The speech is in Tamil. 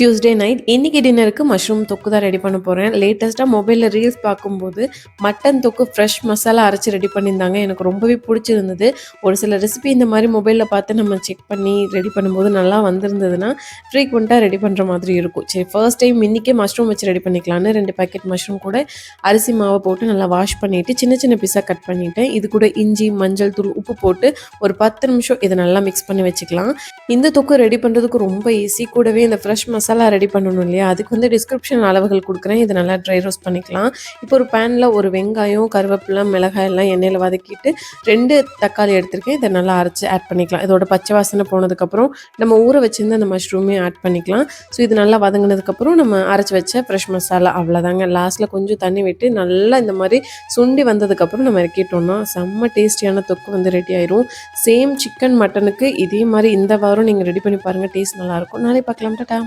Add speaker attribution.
Speaker 1: டியூஸ்டே நைட் இன்னைக்கு டின்னருக்கு மஷ்ரூம் தொக்கு தான் ரெடி பண்ண போகிறேன். லேட்டஸ்ட்டாக மொபைலில் ரீல்ஸ் பார்க்கும்போது மட்டன் தொக்கு ஃப்ரெஷ் மசாலா அரைச்சி ரெடி பண்ணியிருந்தாங்க. எனக்கு ரொம்பவே பிடிச்சிருந்தது. ஒரு சில ரெசிபி இந்த மாதிரி மொபைலில் பார்த்து நம்ம செக் பண்ணி ரெடி பண்ணும்போது நல்லா வந்திருந்ததுன்னா ஃப்ரீக்வெண்ட்டாக ரெடி பண்ணுற மாதிரி இருக்கும். சரி, ஃபர்ஸ்ட் டைம் இன்றைக்கே மஷ்ரூம் வச்சு ரெடி பண்ணிக்கலான்னு 2 பேக்கெட் மஷ்ரூம் கூட அரிசி மாவை போட்டு நல்லா வாஷ் பண்ணிவிட்டு சின்ன சின்ன பீஸாக கட் பண்ணிவிட்டேன். இது கூட இஞ்சி, மஞ்சள் தூள், உப்பு போட்டு ஒரு 10 நிமிஷம் இதை நல்லா மிக்ஸ் பண்ணி வச்சுக்கலாம். இந்த தொக்கு ரெடி பண்ணுறதுக்கு ரொம்ப ஈஸி. கூடவே இந்த ஃப்ரெஷ் மசாலா ரெடி பண்ணணும் இல்லையா, அதுக்கு வந்து டிஸ்கிரிப்ஷன் அளவுகள் கொடுக்குறேன். இதை நல்லா ட்ரை ரோஸ்ட் பண்ணிக்கலாம். இப்போ ஒரு பேனில் ஒரு வெங்காயம், கருவேப்பிலை, மிளகாய் எல்லாம் எண்ணெயில் வதக்கிட்டு 2 தக்காளி எடுத்திருக்கேன். இதை நல்லா அரைச்சி ஆட் பண்ணிக்கலாம். இதோட பச்சை வாசனை போனதுக்கப்புறம் நம்ம ஊற வச்சிருந்த அந்த மஷ்ரூமையும் ஆட் பண்ணிக்கலாம். ஸோ இது நல்லா வதங்கினதுக்கப்புறம் நம்ம அரைச்சி வச்ச ஃப்ரெஷ் மசாலா அவ்வளோதாங்க. லாஸ்ட்டில் கொஞ்சம் தண்ணி விட்டு நல்லா இந்த மாதிரி சுண்டி வந்ததுக்கப்புறம் நம்ம இறக்கிட்டோம்னா செம்ம டேஸ்டியான தொக்கு வந்து ரெடி ஆயிரும். சேம் சிக்கன் மட்டனுக்கு இதே மாதிரி இந்த வாரம் நீங்கள் ரெடி பண்ணி பாருங்கள். டேஸ்ட் நல்லாயிருக்கும். நாளை பார்க்கலாம். டாடா.